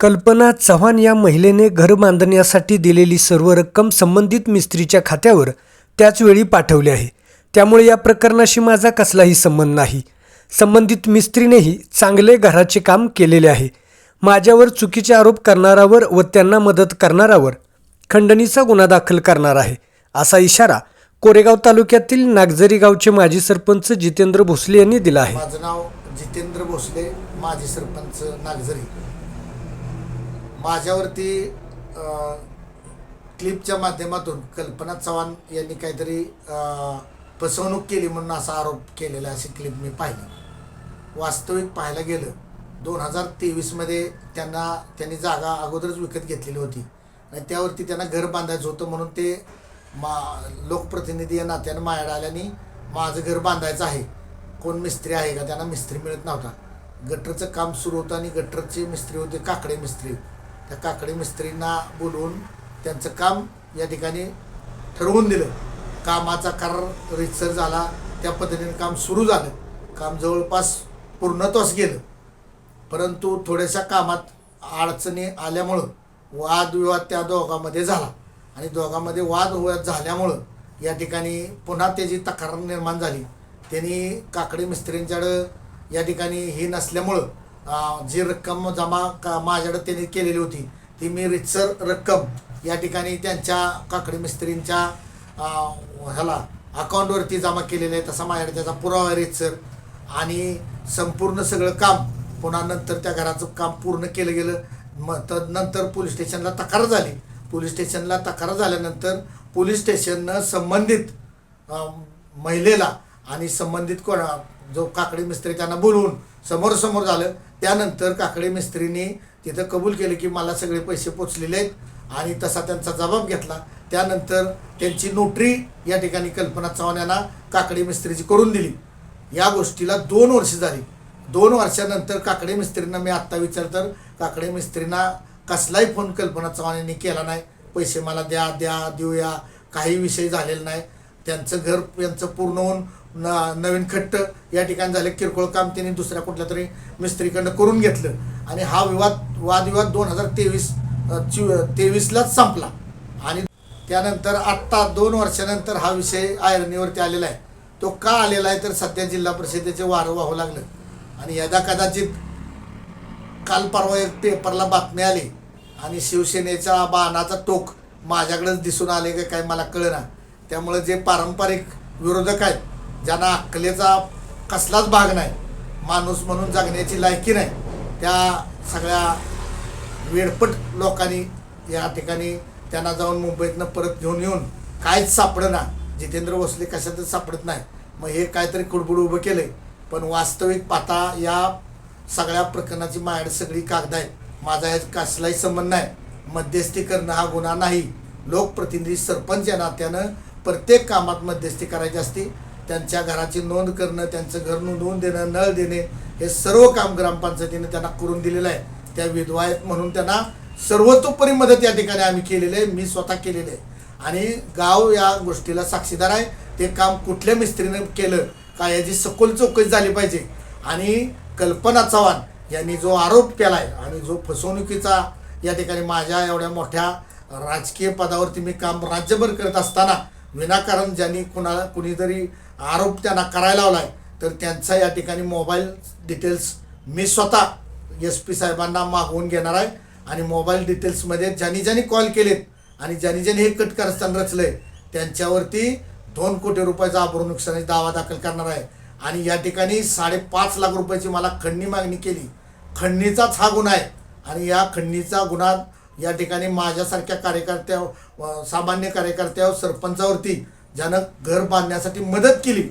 कल्पना चव्हाण या महिलेने घर बांधण्यासाठी दिलेली सर्व रक्कम संबंधित मिस्त्रीच्या खात्यावर त्याचवेळी पाठवली आहे. त्यामुळे या प्रकरणाशी माझा कसलाही संबंध नाही. संबंधित मिस्त्रीनेही चांगले घराचे काम केलेले आहे. माझ्यावर चुकीचे आरोप करणारावर व त्यांना मदत करणारावर खंडणीचा गुन्हा दाखल करणार आहे, असा इशारा कोरेगाव तालुक्यातील नागझरी गावचे माजी सरपंच जितेंद्र भोसले यांनी दिला आहे. माझं नाव जितेंद्र भोसले, माजी सरपंच नागझरी. माझ्यावरती क्लिपच्या माध्यमातून कल्पना चव्हाण यांनी काहीतरी फसवणूक केली म्हणून असा आरोप केलेला, अशी क्लिप मी पाहिली. वास्तविक पाहायला गेलं 2023मध्ये त्यांनी जागा अगोदरच विकत घेतलेली होती आणि त्यावरती त्यांना घर बांधायचं होतं म्हणून ते लोकप्रतिनिधी या नात्यानं माझ्याकडे आल्याने माझं घर बांधायचं आहे, कोण मिस्त्री आहे का. त्यांना मिस्त्री मिळत नव्हता. गटरचं काम सुरू होतं आणि गटरचे मिस्त्री होते काकडे मिस्त्री. त्या काकडे मिस्त्रींना बोलवून त्यांचं काम या ठिकाणी ठरवून दिलं. कामाचा करार रीतसर झाला, त्या पद्धतीने काम सुरू झालं. काम जवळपास पूर्णत्वास गेलं, परंतु थोड्याशा कामात अडचणी आल्यामुळं वादविवाद त्या दोघांमध्ये झाला आणि दोघांमध्ये वादविवाद झाल्यामुळं या ठिकाणी पुन्हा त्याची तक्रार निर्माण झाली. त्यांनी काकडे मिस्त्रींच्याकडं या ठिकाणी हे नसल्यामुळं जी रक्कम जमा माझ्याकडे त्यांनी केलेली होती ती मी रीतसर रक्कम या ठिकाणी त्यांच्या काकडे मिस्त्रींच्या अकाउंटवरती जमा केलेलं आहे. तसा माझ्याकडे त्याचा पुरावा आहे रीतसर. आणि संपूर्ण सगळं काम पुन्हा नंतर त्या घराचं काम पूर्ण केलं गेलं. नंतर पोलीस स्टेशनला तक्रार झाली. पोलीस स्टेशनला तक्रार झाल्यानंतर पोलीस स्टेशननं संबंधित महिलेला आणि संबंधित जो काकडे मिस्त्री त्यांना बोलवून समोर झालं. त्यानंतर काकडे मिस्त्रीने तिथं कबूल केलं की मला सगळे पैसे पोचलेले आहेत आणि तसा त्यांचा जबाब घेतला. त्यानंतर त्यांची नोटरी या ठिकाणी कल्पना चव्हाण यांना काकडे मिस्त्रीची करून दिली. या गोष्टीला 2 वर्ष झाली. 2 वर्षानंतर काकडे मिस्त्रींना मी आत्ता विचारलं तर काकडे मिस्त्रींना कसलाही फोन कल्पना चव्हाण यांनी केला नाही. पैसे मला द्या देऊया काही विषय झालेला नाही. त्यांचं घर यांचं पूर्ण होऊन नवीन खट्ट या ठिकाणी झाले. किरकोळ काम त्यांनी दुसऱ्या कुठल्या तरी मिस्त्रीकडनं करून घेतलं आणि हा वादविवाद 2023लाच संपला. आणि त्यानंतर आत्ता 2 वर्षानंतर हा विषय ऐरणीवरती आलेला आहे. तो का आलेला आहे तर सध्या जिल्हा परिषदेचे वारं वाहू लागलं आणि यदा कदाचित काल परवा एक पेपरला बातमी आली आणि शिवसेनेचा बाणाचा टोक माझ्याकडेच दिसून आले का काय मला कळेना. त्यामुळे जे पारंपरिक विरोधक आहेत, ज्यांना अक्कलेचा कसलाच भाग नाही, माणूस म्हणून जगण्याची लायकी नाही, त्या सगळ्या वेडपट लोकांनी या ठिकाणी त्यांना जाऊन मुंबईतनं परत घेऊन येऊन काहीच सापडना. जितेंद्र भोसले कशातच सापडत नाही. मग हे काहीतरी कुडबुड उभं केलं आहे. पण वास्तविक पाहता या सगळ्या प्रकरणाची माझ्याकडे सगळी कागद आहेत. माझा ह्यात कसलाही संबंध नाही. मध्यस्थी करणं हा गुन्हा नाही. लोकप्रतिनिधी सरपंच या नात्यानं प्रत्येक कामात मध्यस्थी करायची असते. त्यांच्या घराची नोंद करणं, त्यांचं घर नोंदवून देणं, नळ देणे, हे सर्व काम ग्रामपंचायतीने त्यांना करून दिलेलं आहे. त्या विधवा आहेत म्हणून त्यांना सर्वतोपरी मदत या ठिकाणी आम्ही केलेली आहे. मी स्वतः केलेलं आहे आणि गाव या गोष्टीला साक्षीदार आहे. ते काम कुठल्या मिस्त्रीनं केलं का याची सखोल चौकशी झाली पाहिजे. आणि कल्पना चव्हाण यांनी जो आरोप केला आहे आणि जो फसवणुकीचा या ठिकाणी माझ्या एवढ्या मोठ्या राजकीय पदावरती मी काम राज्यभर करत असताना विनाकारण ज्यांनी कुणीतरी आरोप त्यांना करायला लावला आहे तर त्यांचा या ठिकाणी मोबाईल डिटेल्स मी स्वतः SP साहेबांना मागवून घेणार आहे. आणि मोबाईल डिटेल्समध्ये ज्यांनी कॉल केलेत आणि ज्यांनी हे कट करताना रचलं आहे त्यांच्यावरती 2 कोटी रुपयाचा अब्रू नुकसानी दावा दाखल करणार आहे. आणि या ठिकाणी 5.5 लाख रुपयाची मला खंडणी मागणी केली. खंडणीचाच हा गुन्हा आहे आणि या खंडणीचा गुन्हा या ठिकाणी माझ्यासारख्या सामान्य कार्यकर्त्यावर सरपंचावरती ज्यानं घर बांधण्यासाठी मदत केली,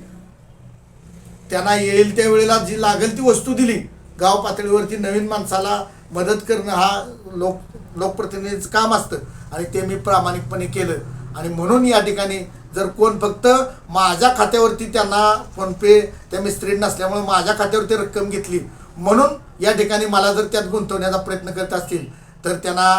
त्यांना येईल त्यावेळेला जी लागेल ती वस्तू दिली. गाव पातळीवरती नवीन माणसाला मदत करणं हा लोकप्रतिनिधीचं काम असतं आणि ते मी प्रामाणिकपणे केलं. आणि म्हणून या ठिकाणी जर कोण फक्त माझ्या खात्यावरती त्यांना फोनपे त्या मिस्त्री नसल्यामुळे माझ्या खात्यावरती रक्कम घेतली म्हणून या ठिकाणी मला जर त्यात गुंतवण्याचा प्रयत्न करत असतील तर त्यांना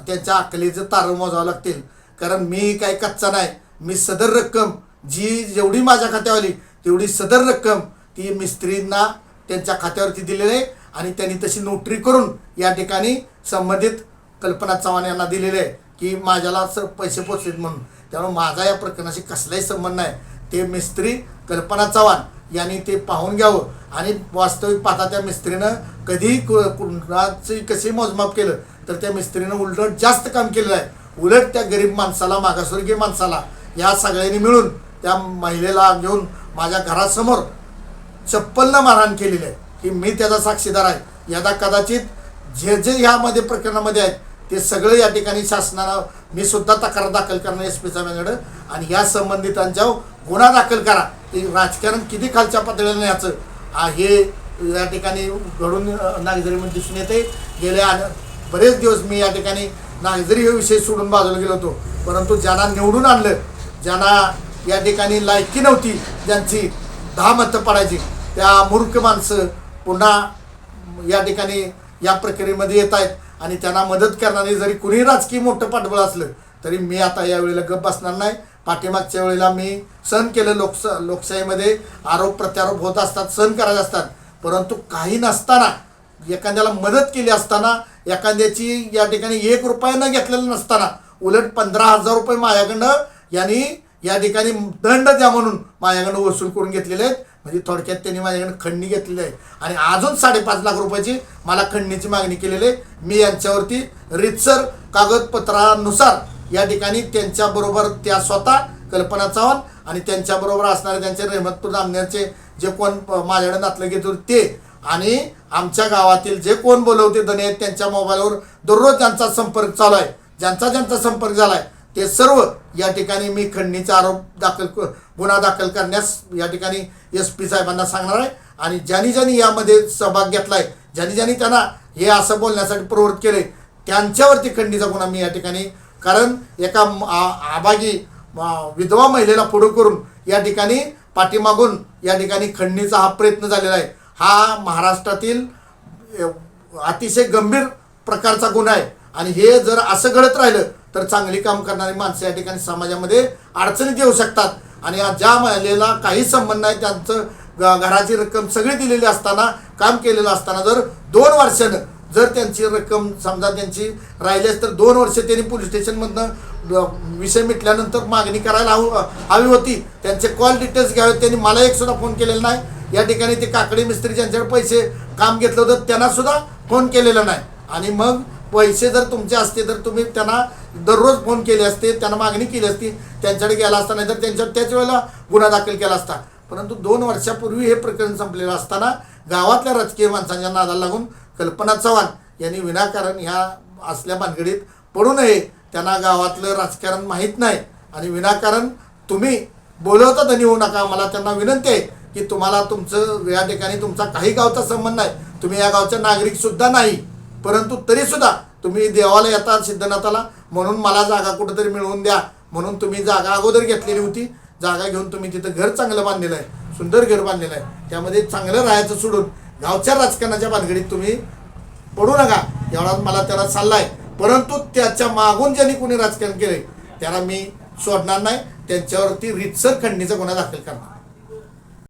त्यांच्या अकलेचं तारं मोजावं लागतील. कारण मी काही कच्चा नाही. मी सदर रक्कम जेवढी माझ्या खात्यावर आली तेवढी सदर रक्कम ती मिस्त्रींना त्यांच्या खात्यावरती दिलेली आहे आणि त्यांनी तशी नोटरी करून या ठिकाणी संबंधित कल्पना चव्हाण यांना दिलेले आहे की माझ्याला पैसे पोचलेत म्हणून. त्यामुळे माझा या प्रकरणाशी कसलाही संबंध नाही. ते मिस्त्री कल्पना चव्हाण यांनी ते पाहून घ्यावं आणि वास्तविक पाहता त्या मिस्त्रीनं कधी कुणाची कशी मोजमाप केलं तर त्या मिस्त्रीनं उलट जास्त काम केलेलं आहे. उलट त्या गरीब माणसाला, मागासवर्गीय माणसाला या सगळ्यांनी मिळून त्या महिलेला घेऊन माझ्या घरासमोर चप्पलनं मारहाण केलेली आहे की मी त्याचा साक्षीदार आहे. यदा कदाचित जे जे ह्यामध्ये प्रकरणामध्ये आहेत ते सगळं या ठिकाणी शासनानं मी सुद्धा तक्रार दाखल करणार एस पी साहेबांकडं आणि या संबंधितांच्यावर गुन्हा दाखल करा. की राजकारण किती खालच्या पातळीला याचं हे या ठिकाणी घडून नागझरीमध्ये दिसून येते. गेल्या बरेच दिवस मी या ठिकाणी नागझरी हे विषय सोडून बाजूला गेलो होतो, परंतु ज्यांना निवडून आणलं, ज्यांना या ठिकाणी लायकी नव्हती, ज्यांची 10 मतं पडायची, त्या मूर्ख माणसं पुन्हा या ठिकाणी या प्रक्रियेमध्ये येत आहेत आणि त्यांना मदत करणारे जरी कुणी राजकीय मोठं पाठबळ असलं तरी मी आता यावेळेला गप्प बसणार नाही. पाठीमागच्या वेळेला मी सहन केलं. लोकशाहीमध्ये आरोप प्रत्यारोप होत असतात, सहन करायचे असतात, परंतु काही नसताना एखाद्याला मदत केली असताना, एखाद्याची या ठिकाणी 1 रुपया न घेतलेला नसताना उलट 15,000 रुपये माझ्याकडनं यांनी या ठिकाणी दंड द्या म्हणून माझ्याकडनं वसूल करून घेतलेले आहेत. म्हणजे थोडक्यात त्यांनी माझ्याकडे खंडणी घेतलेली आहे आणि अजून 5.5 लाख रुपयाची मला खंडणीची मागणी केलेली आहे. मी यांच्यावरती रीतसर कागदपत्रानुसार या ठिकाणी त्यांच्याबरोबर त्या स्वतः कल्पना चव्हाण आणि त्यांच्याबरोबर असणारे त्यांचे रहमतपूर जामनेरचे जे कोण माझ्याकडे नातलं घेत होते ते आणि आमच्या गावातील जे कोण बोलवते धने आहेत त्यांच्या मोबाईलवर दररोज ज्यांचा संपर्क चालू आहे, ज्यांचा संपर्क झाला आहे ते सर्व या ठिकाणी मी खंडणीचा आरोप गुन्हा दाखल करण्यास या ठिकाणी एस पी साहेबांना सांगणार आहे. आणि ज्यांनी यामध्ये सहभाग घेतला आहे, ज्यांनी त्यांना हे असं बोलण्यासाठी प्रवृत्त केले त्यांच्यावरती खंडणीचा गुन्हा मी या ठिकाणी, कारण एका आबागी विधवा महिलेला पुढं करून या ठिकाणी पाठीमागून या ठिकाणी खंडणीचा हा प्रयत्न झालेला आहे. हा महाराष्ट्रातील अतिशय गंभीर प्रकारचा गुन्हा आहे आणि हे जर असं घडत राहिलं तर चांगली काम करणारी माणसं या ठिकाणी समाजामध्ये अडचणीत येऊ शकतात. आणि ज्या महिलेला काही संबंध नाही, त्यांचं घराची रक्कम सगळी दिलेली असताना, काम केलेलं असताना जर 2 वर्षानं जर त्यांची रक्कम समजा त्यांची राहिलीच तर 2 वर्ष त्यांनी पोलीस स्टेशनमधनं विषय मिटल्यानंतर मागणी करायला हवी होती. त्यांचे कॉल डिटेल्स घ्यावेत. त्यांनी मला एक सुद्धा फोन केलेला नाही. या ठिकाणी ते काकडी मिस्त्री ज्यांच्याकडे पैसे काम घेतलं होतं त्यांना सुद्धा फोन केलेला नाही. आणि मग पैसे जर तुमचे असते तर तुम्ही त्यांना दररोज फोन केले असते, त्यांना मागणी केली असती, त्यांच्याकडे गेला असता, नाही तर त्यांच्या त्याच वेळेला गुन्हा दाखल केला असता. परंतु 2 वर्षापूर्वी हे प्रकरण संपलेलं असताना गावातल्या राजकीय माणसांच्या नादाला लागून कल्पना चव्हाण यांनी विनाकारण ह्या असल्या भानगडीत पडू नये. त्यांना गावातलं राजकारण माहीत नाही आणि विनाकारण तुम्ही बोलवता धनी होऊ नका. मला त्यांना विनंती आहे की तुम्हाला तुमचं या ठिकाणी तुमचा काही गावचा संबंध नाही, तुम्ही या गावचे नागरिक सुद्धा नाही, परंतु तरीसुद्धा तुम्ही देवाला येता सिद्धनाथाला म्हणून मला जागा कुठंतरी मिळवून द्या म्हणून तुम्ही जागा अगोदर घेतलेली होती. जागा घेऊन तुम्ही तिथं घर चांगलं बांधलेलं आहे, सुंदर घर बांधलेलं आहे, त्यामध्ये चांगलं राहायचं सोडून गावच्या राजकारणाच्या भानगडीत तुम्ही पडू नका एवढा मला त्याला सल्ला आहे. परंतु त्याच्या मागून ज्यांनी कोणी राजकारण केले त्याला मी सोडणार नाही. त्यांच्यावरती रीतसर खंडणीचा गुन्हा दाखल करणार.